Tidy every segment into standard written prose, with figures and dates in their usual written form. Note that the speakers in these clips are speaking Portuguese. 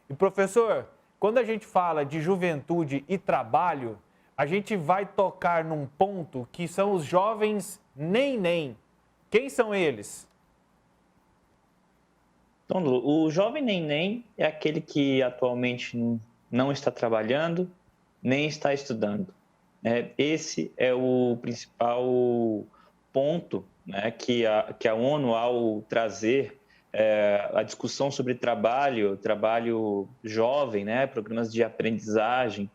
E professor, quando a gente fala de juventude e trabalho, a gente vai tocar num ponto que são os jovens nem. Quem são eles? Então, Lu, o jovem neném é aquele que atualmente não está trabalhando, nem está estudando. Esse é o principal ponto, né, que a ONU, ao trazer a discussão sobre trabalho jovem, né, programas de aprendizagem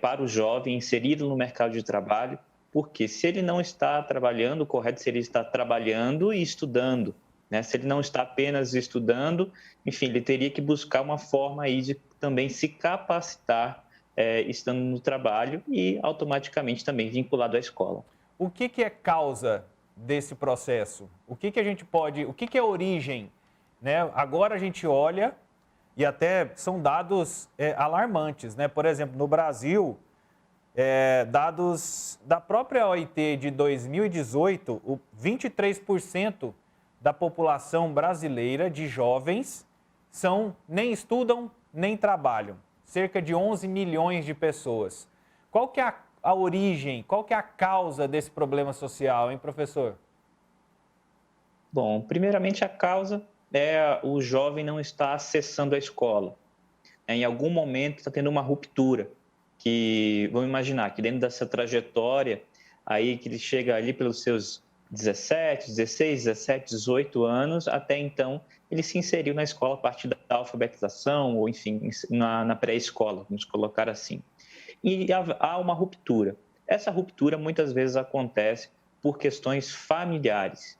para o jovem inserido no mercado de trabalho, porque se ele não está trabalhando, o correto seria estar trabalhando e estudando, né? Se ele não está apenas estudando, enfim, ele teria que buscar uma forma aí de também se capacitar estando no trabalho e automaticamente também vinculado à escola. O que é causa desse processo? O que é origem? Né? Agora a gente olha e até são dados alarmantes, né? Por exemplo, no Brasil, dados da própria OIT de 2018, 23% da população brasileira de jovens nem estudam nem trabalham. Cerca de 11 milhões de pessoas. Qual que é a origem, qual que é a causa desse problema social, hein, professor? Bom, primeiramente a causa é o jovem não estar acessando a escola. Em algum momento está tendo uma ruptura, que vamos imaginar que dentro dessa trajetória, aí que ele chega ali pelos seus 17, 16, 17, 18 anos, até então ele se inseriu na escola a partir da alfabetização, ou enfim, na pré-escola, vamos colocar assim. E há uma ruptura. Essa ruptura muitas vezes acontece por questões familiares,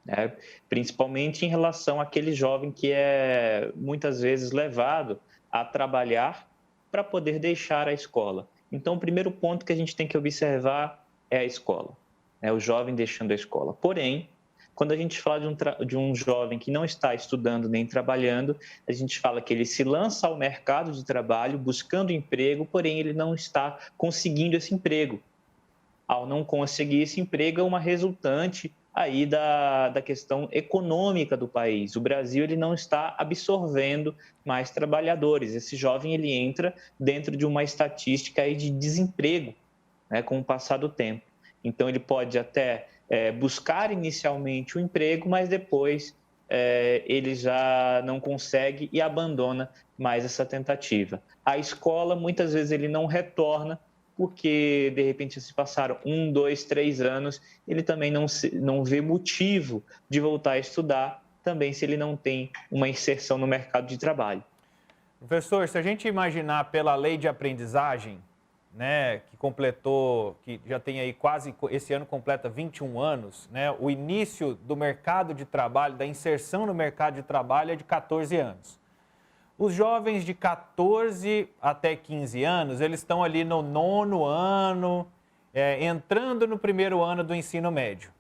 né? Principalmente em relação àquele jovem que é muitas vezes levado a trabalhar para poder deixar a escola. Então, o primeiro ponto que a gente tem que observar é a escola, né? O jovem deixando a escola. Porém, quando a gente fala de um jovem que não está estudando nem trabalhando, a gente fala que ele se lança ao mercado de trabalho buscando emprego, porém ele não está conseguindo esse emprego. Ao não conseguir esse emprego, é uma resultante aí da questão econômica do país. O Brasil ele não está absorvendo mais trabalhadores. Esse jovem ele entra dentro de uma estatística aí de desemprego, né, com o passar do tempo. Então, ele pode até buscar inicialmente o emprego, mas depois ele já não consegue e abandona mais essa tentativa. A escola, muitas vezes, ele não retorna porque, de repente, se passaram 1, 2, 3 anos, ele também não vê motivo de voltar a estudar, também se ele não tem uma inserção no mercado de trabalho. Professor, se a gente imaginar pela lei de aprendizagem, né, que já tem aí esse ano completa 21 anos, né, o início do mercado de trabalho, da inserção no mercado de trabalho é de 14 anos. Os jovens de 14 até 15 anos, eles estão ali no 9º ano, entrando no 1º ano do ensino médio.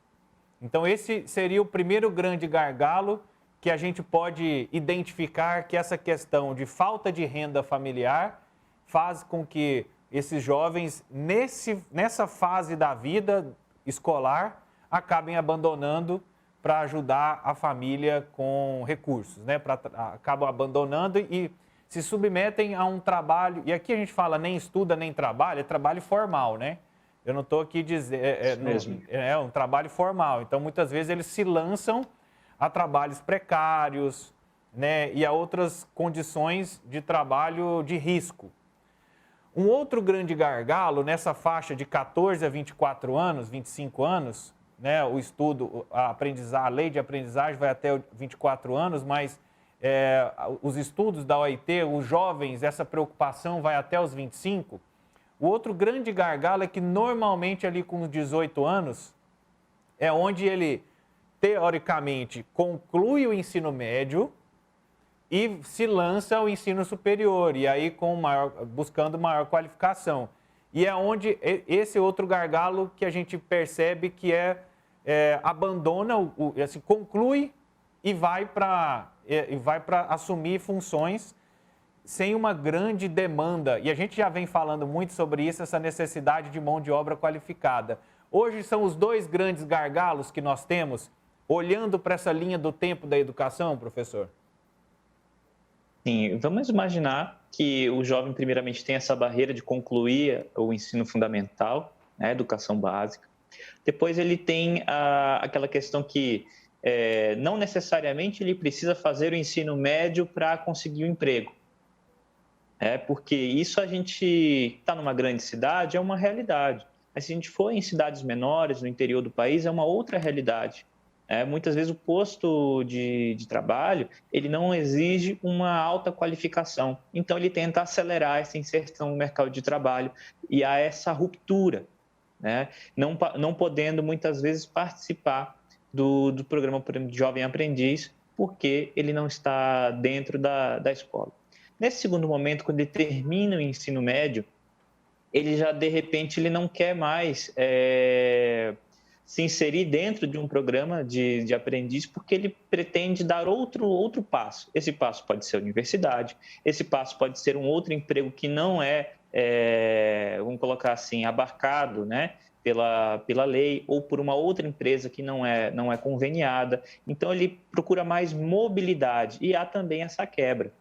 Então, esse seria o primeiro grande gargalo que a gente pode identificar, que essa questão de falta de renda familiar faz com que esses jovens, nessa fase da vida escolar, acabem abandonando para ajudar a família com recursos, né? Acabam abandonando e se submetem a um trabalho, e aqui a gente fala nem estuda nem trabalha, é trabalho formal, né? Eu não estou aqui dizendo, é um trabalho formal, então muitas vezes eles se lançam a trabalhos precários, né? E a outras condições de trabalho de risco. Um outro grande gargalo nessa faixa de 14 a 24 anos, 25 anos, né, a lei de aprendizagem vai até 24 anos, mas os estudos da OIT, os jovens, essa preocupação vai até os 25. O outro grande gargalo é que normalmente ali com os 18 anos é onde ele, teoricamente, conclui o ensino médio e se lança ao ensino superior, e aí buscando maior qualificação. E é onde esse outro gargalo que a gente percebe que abandona, assim, conclui e vai para assumir funções sem uma grande demanda. E a gente já vem falando muito sobre isso, essa necessidade de mão de obra qualificada. Hoje são os dois grandes gargalos que nós temos, olhando para essa linha do tempo da educação, professor? Sim, vamos imaginar que o jovem, primeiramente, tem essa barreira de concluir o ensino fundamental, né, a educação básica. Depois ele tem aquela questão que não necessariamente ele precisa fazer o ensino médio para conseguir um emprego. Porque isso a gente está numa grande cidade, é uma realidade. Mas se a gente for em cidades menores, no interior do país, é uma outra realidade. Muitas vezes o posto de trabalho, ele não exige uma alta qualificação. Então, ele tenta acelerar essa inserção no mercado de trabalho e há essa ruptura, né? Não podendo, muitas vezes, participar do programa, por exemplo, de Jovem Aprendiz, porque ele não está dentro da escola. Nesse segundo momento, quando ele termina o ensino médio, ele já, de repente, ele não quer mais se inserir dentro de um programa de aprendiz, porque ele pretende dar outro passo. Esse passo pode ser a universidade, esse passo pode ser um outro emprego que não vamos colocar assim, abarcado, né, pela lei, ou por uma outra empresa que não é conveniada. Então, ele procura mais mobilidade e há também essa quebra.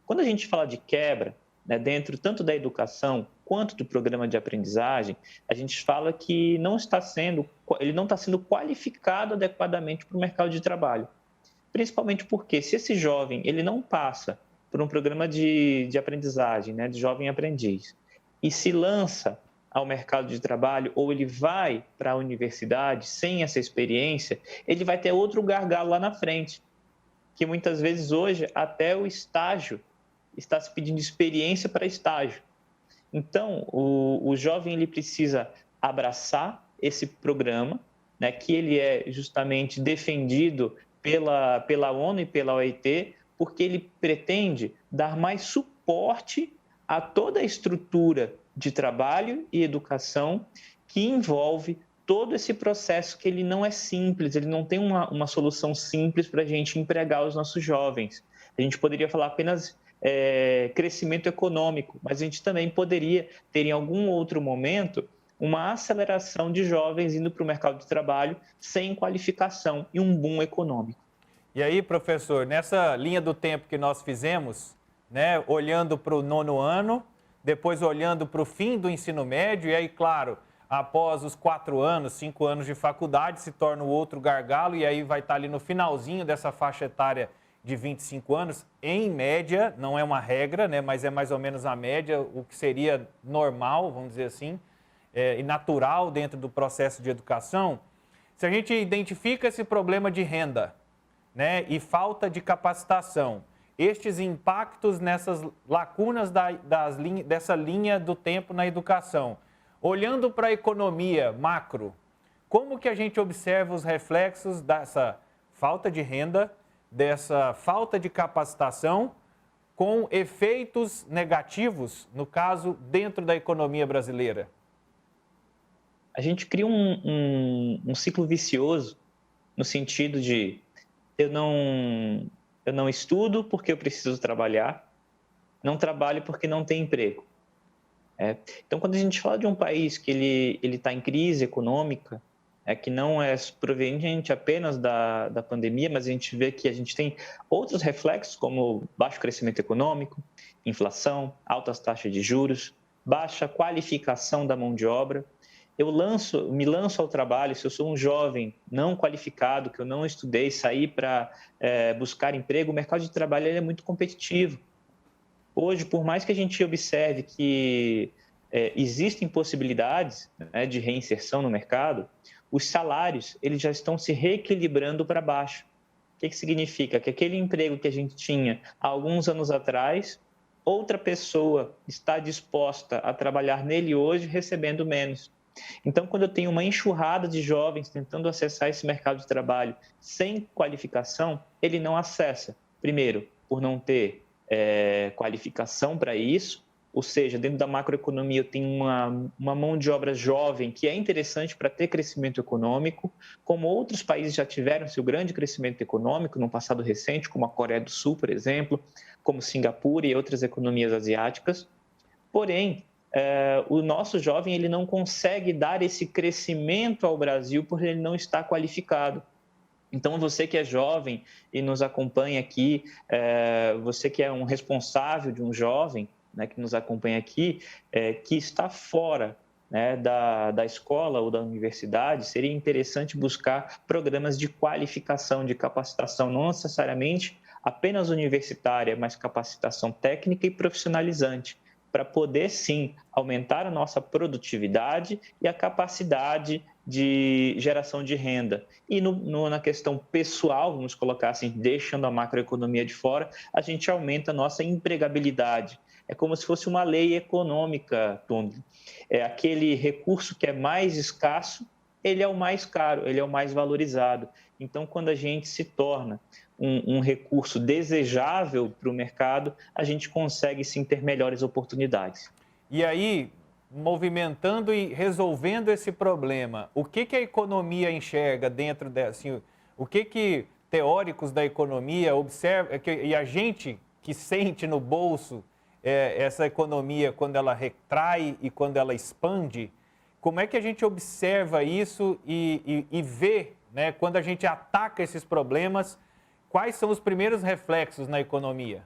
Quando a gente fala de quebra, né, dentro tanto da educação quanto do programa de aprendizagem, a gente fala que ele não está sendo qualificado adequadamente para o mercado de trabalho. Principalmente porque se esse jovem ele não passa por um programa de aprendizagem, né, de jovem aprendiz, e se lança ao mercado de trabalho ou ele vai para a universidade sem essa experiência, ele vai ter outro gargalo lá na frente, que muitas vezes hoje até o estágio está se pedindo experiência para estágio. Então, o jovem ele precisa abraçar esse programa, né, que ele é justamente defendido pela ONU e pela OIT, porque ele pretende dar mais suporte a toda a estrutura de trabalho e educação que envolve todo esse processo que ele não é simples, ele não tem uma solução simples para a gente empregar os nossos jovens. A gente poderia falar apenas crescimento econômico, mas a gente também poderia ter em algum outro momento uma aceleração de jovens indo para o mercado de trabalho sem qualificação e um boom econômico. E aí, professor, nessa linha do tempo que nós fizemos, né, olhando para o 9º ano, depois olhando para o fim do ensino médio, e aí, claro, após os 4 anos, 5 anos de faculdade, se torna o outro gargalo, e aí vai estar ali no finalzinho dessa faixa etária de 25 anos, em média, não é uma regra, né, mas é mais ou menos a média, o que seria normal, vamos dizer assim, e natural dentro do processo de educação. Se a gente identifica esse problema de renda, né, e falta de capacitação, estes impactos nessas lacunas dessa linha do tempo na educação, olhando para a economia macro, como que a gente observa os reflexos dessa falta de renda, dessa falta de capacitação, com efeitos negativos, no caso, dentro da economia brasileira? A gente cria um ciclo vicioso, no sentido de eu não estudo porque eu preciso trabalhar, não trabalho porque não tem emprego. Então, quando a gente fala de um país que ele está em crise econômica, que não é proveniente apenas da pandemia, mas a gente vê que a gente tem outros reflexos, como baixo crescimento econômico, inflação, altas taxas de juros, baixa qualificação da mão de obra. Me lanço ao trabalho, se eu sou um jovem não qualificado, que eu não estudei, sair para buscar emprego, o mercado de trabalho ele é muito competitivo. Hoje, por mais que a gente observe que existem possibilidades, né, de reinserção no mercado, os salários eles já estão se reequilibrando para baixo. O que significa? Que aquele emprego que a gente tinha há alguns anos atrás, outra pessoa está disposta a trabalhar nele hoje recebendo menos. Então, quando eu tenho uma enxurrada de jovens tentando acessar esse mercado de trabalho sem qualificação, ele não acessa. Primeiro, por não ter qualificação para isso, ou seja, dentro da macroeconomia eu tenho uma mão de obra jovem que é interessante para ter crescimento econômico, como outros países já tiveram seu grande crescimento econômico no passado recente, como a Coreia do Sul, por exemplo, como Singapura e outras economias asiáticas. Porém, o nosso jovem ele não consegue dar esse crescimento ao Brasil porque ele não está qualificado. Então, você que é jovem e nos acompanha aqui, você que é um responsável de um jovem, né, que nos acompanha aqui, que está fora, né, da escola ou da universidade, seria interessante buscar programas de qualificação, de capacitação, não necessariamente apenas universitária, mas capacitação técnica e profissionalizante, para poder, sim, aumentar a nossa produtividade e a capacidade de geração de renda. E na questão pessoal, vamos colocar assim, deixando a macroeconomia de fora, a gente aumenta a nossa empregabilidade. É como se fosse uma lei econômica, Tony. É aquele recurso que é mais escasso, ele é o mais caro, ele é o mais valorizado. Então, quando a gente se torna um recurso desejável para o mercado, a gente consegue sim ter melhores oportunidades. E aí, movimentando e resolvendo esse problema, o que a economia enxerga dentro dessa, assim, o que teóricos da economia observam, e a gente que sente no bolso essa economia quando ela retrai e quando ela expande, como é que a gente observa isso e vê, né, quando a gente ataca esses problemas, quais são os primeiros reflexos na economia?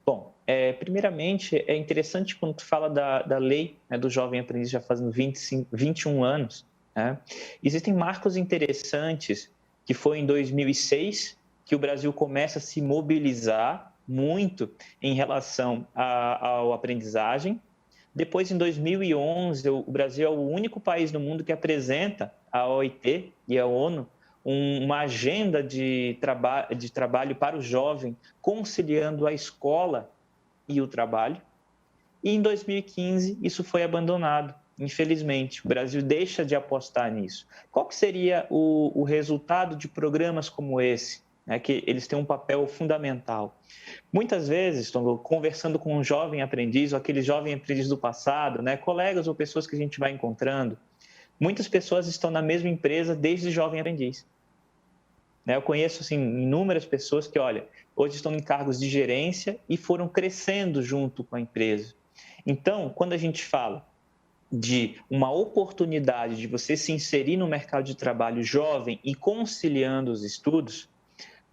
Bom, primeiramente, é interessante quando tu fala da lei, né, do jovem aprendiz já fazendo 21 anos, né? Existem marcos interessantes, que foi em 2006 que o Brasil começa a se mobilizar muito em relação à aprendizagem. Depois, em 2011, o Brasil é o único país no mundo que apresenta à OIT e à ONU uma agenda de trabalho para o jovem, conciliando a escola e o trabalho. E em 2015, isso foi abandonado, infelizmente. O Brasil deixa de apostar nisso. Qual que seria o resultado de programas como esse? Né, que eles têm um papel fundamental. Muitas vezes, estou conversando com um jovem aprendiz, ou aquele jovem aprendiz do passado, né, colegas ou pessoas que a gente vai encontrando, muitas pessoas estão na mesma empresa desde jovem aprendiz. Eu conheço assim, inúmeras pessoas que, olha, hoje estão em cargos de gerência e foram crescendo junto com a empresa. Então, quando a gente fala de uma oportunidade de você se inserir no mercado de trabalho jovem e conciliando os estudos,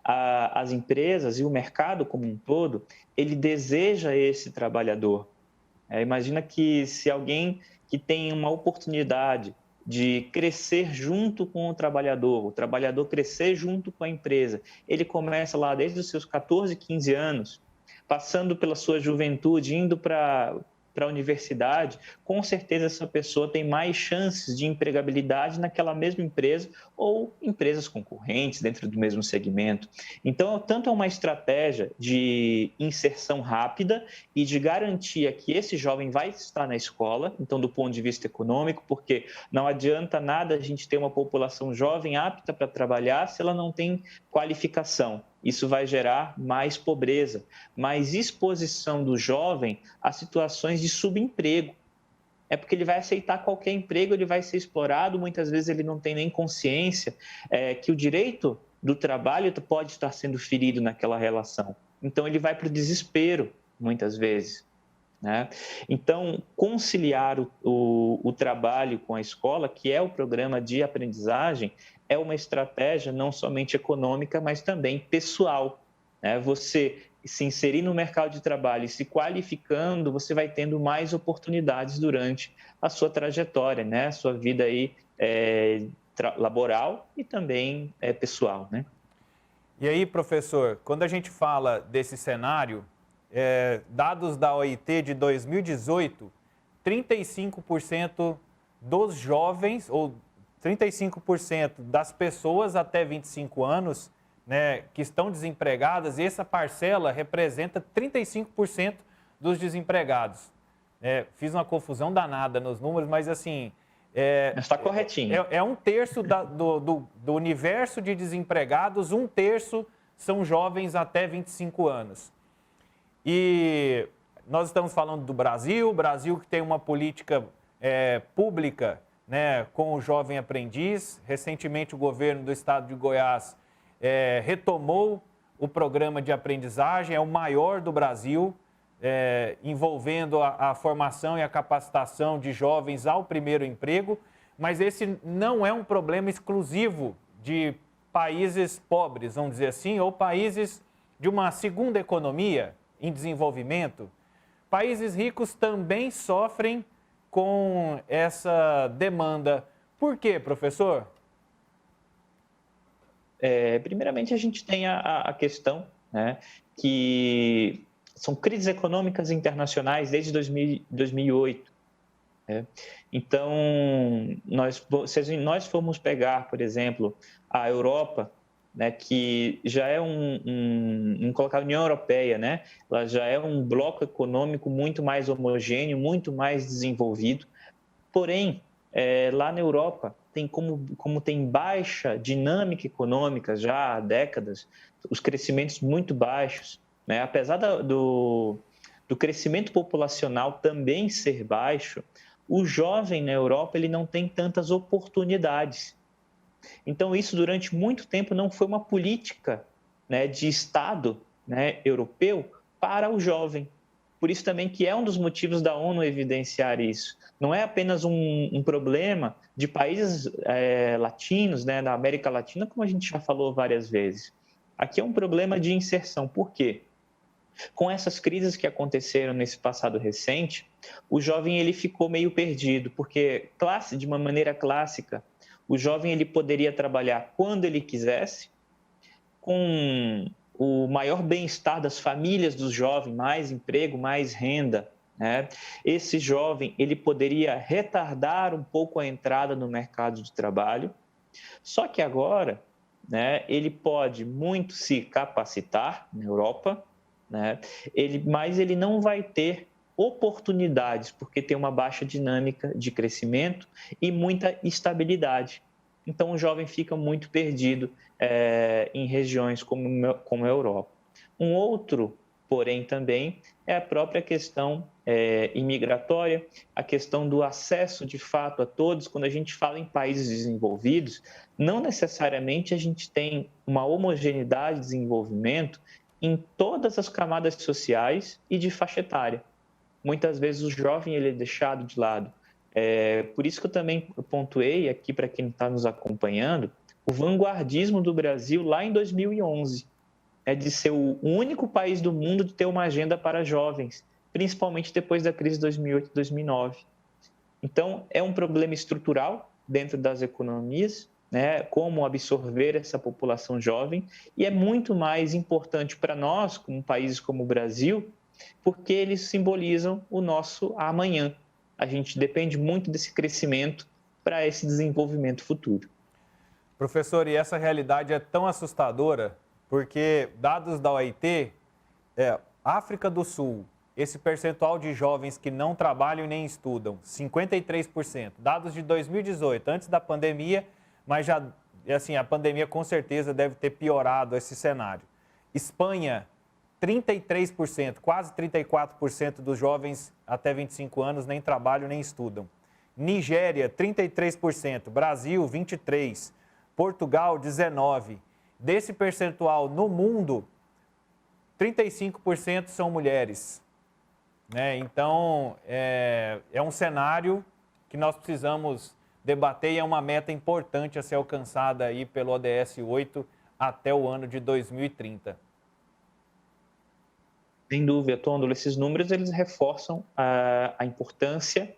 as empresas e o mercado como um todo, ele deseja esse trabalhador. Imagina que se alguém que tem uma oportunidade de crescer junto com o trabalhar crescer junto com a empresa, ele começa lá desde os seus 14, 15 anos, passando pela sua juventude, indo para a universidade, com certeza essa pessoa tem mais chances de empregabilidade naquela mesma empresa ou empresas concorrentes dentro do mesmo segmento. Então, tanto é uma estratégia de inserção rápida e de garantia que esse jovem vai estar na escola, então, do ponto de vista econômico, porque não adianta nada a gente ter uma população jovem apta para trabalhar se ela não tem qualificação. Isso vai gerar mais pobreza, mais exposição do jovem a situações de subemprego. É porque ele vai aceitar qualquer emprego, ele vai ser explorado, muitas vezes ele não tem nem consciência que o direito do trabalho pode estar sendo ferido naquela relação. Então, ele vai para o desespero, muitas vezes. Né? Então, conciliar o trabalho com a escola, que é o programa de aprendizagem, é uma estratégia não somente econômica, mas também pessoal. Né? Você se inserir no mercado de trabalho e se qualificando, você vai tendo mais oportunidades durante a sua trajetória, né? A sua vida aí, laboral e também pessoal. Né? E aí, professor, quando a gente fala desse cenário, dados da OIT de 2018, 35% dos jovens, ou 35% das pessoas até 25 anos, né, que estão desempregadas, e essa parcela representa 35% dos desempregados. Fiz uma confusão danada nos números, mas assim... Está corretinho. É um terço do universo de desempregados, um terço são jovens até 25 anos. E nós estamos falando do Brasil que tem uma política pública, né, com o jovem aprendiz. Recentemente, o governo do estado de Goiás retomou o programa de aprendizagem, é o maior do Brasil, envolvendo a formação e a capacitação de jovens ao primeiro emprego, mas esse não é um problema exclusivo de países pobres, vamos dizer assim, ou países de uma segunda economia em desenvolvimento, países ricos também sofrem com essa demanda. Por quê, professor? Primeiramente, a gente tem a questão, né, que são crises econômicas internacionais desde 2008. Né? Então, se nós formos pegar, por exemplo, a Europa, né, que já é colocar a União Europeia, né, ela já é um bloco econômico muito mais homogêneo, muito mais desenvolvido. Porém, lá na Europa, como tem baixa dinâmica econômica já há décadas, os crescimentos muito baixos, né? Apesar do crescimento populacional também ser baixo, o jovem na Europa ele não tem tantas oportunidades. Então, isso durante muito tempo não foi uma política, né, de Estado, né, europeu para o jovem. Por isso também que é um dos motivos da ONU evidenciar isso. Não é apenas um problema de países latinos, né, da América Latina, como a gente já falou várias vezes. Aqui é um problema de inserção. Por quê? Com essas crises que aconteceram nesse passado recente, o jovem ele ficou meio perdido, porque de uma maneira clássica, o jovem ele poderia trabalhar quando ele quisesse, com o maior bem-estar das famílias dos jovens, mais emprego, mais renda, né? Esse jovem ele poderia retardar um pouco a entrada no mercado de trabalho, só que agora, né, ele pode muito se capacitar na Europa, né? Mas ele não vai ter oportunidades, porque tem uma baixa dinâmica de crescimento e muita estabilidade. Então, o jovem fica muito perdido em regiões como a Europa. Um outro, porém, também é a própria questão imigratória, a questão do acesso, de fato, a todos. Quando a gente fala em países desenvolvidos, não necessariamente a gente tem uma homogeneidade de desenvolvimento em todas as camadas sociais e de faixa etária. Muitas vezes o jovem ele é deixado de lado. Por isso que eu também pontuei aqui para quem está nos acompanhando, o vanguardismo do Brasil lá em 2011, de ser o único país do mundo de ter uma agenda para jovens, principalmente depois da crise de 2008 e 2009. Então, é um problema estrutural dentro das economias, né, como absorver essa população jovem, e é muito mais importante para nós, como países como o Brasil, porque eles simbolizam o nosso amanhã. A gente depende muito desse crescimento para esse desenvolvimento futuro. Professor, e essa realidade é tão assustadora, porque dados da OIT, África do Sul, esse percentual de jovens que não trabalham e nem estudam, 53%. Dados de 2018, antes da pandemia, mas já, assim, a pandemia com certeza deve ter piorado esse cenário. Espanha, 33%, quase 34% dos jovens até 25 anos nem trabalham nem estudam. Nigéria, 33%, Brasil, 23%, Portugal, 19%. Desse percentual no mundo, 35% são mulheres. Né? Então, é um cenário que nós precisamos debater e é uma meta importante a ser alcançada aí pelo ODS 8 até o ano de 2030. Sem dúvida, Tôndolo, esses números eles reforçam a importância,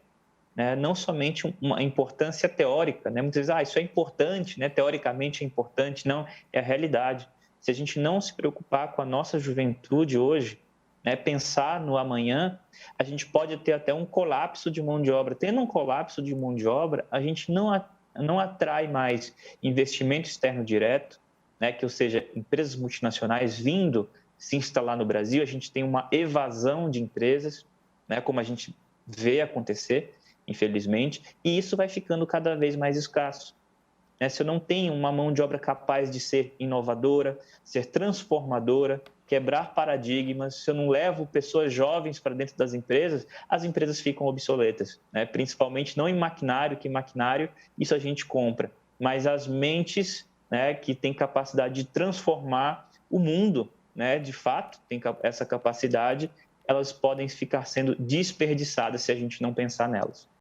né, não somente uma importância teórica, né? Muitas vezes, isso é importante, né? Teoricamente é importante, não, é a realidade. Se a gente não se preocupar com a nossa juventude hoje, né, pensar no amanhã, a gente pode ter até um colapso de mão de obra. Tendo um colapso de mão de obra, a gente não atrai mais investimento externo direto, né, ou seja, empresas multinacionais vindo se instalar no Brasil, a gente tem uma evasão de empresas, né, como a gente vê acontecer, infelizmente, e isso vai ficando cada vez mais escasso. Se eu não tenho uma mão de obra capaz de ser inovadora, ser transformadora, quebrar paradigmas, se eu não levo pessoas jovens para dentro das empresas, as empresas ficam obsoletas, né? Principalmente não em maquinário, que maquinário isso a gente compra, mas as mentes, né, que têm capacidade de transformar o mundo, né, de fato, tem essa capacidade, elas podem ficar sendo desperdiçadas se a gente não pensar nelas.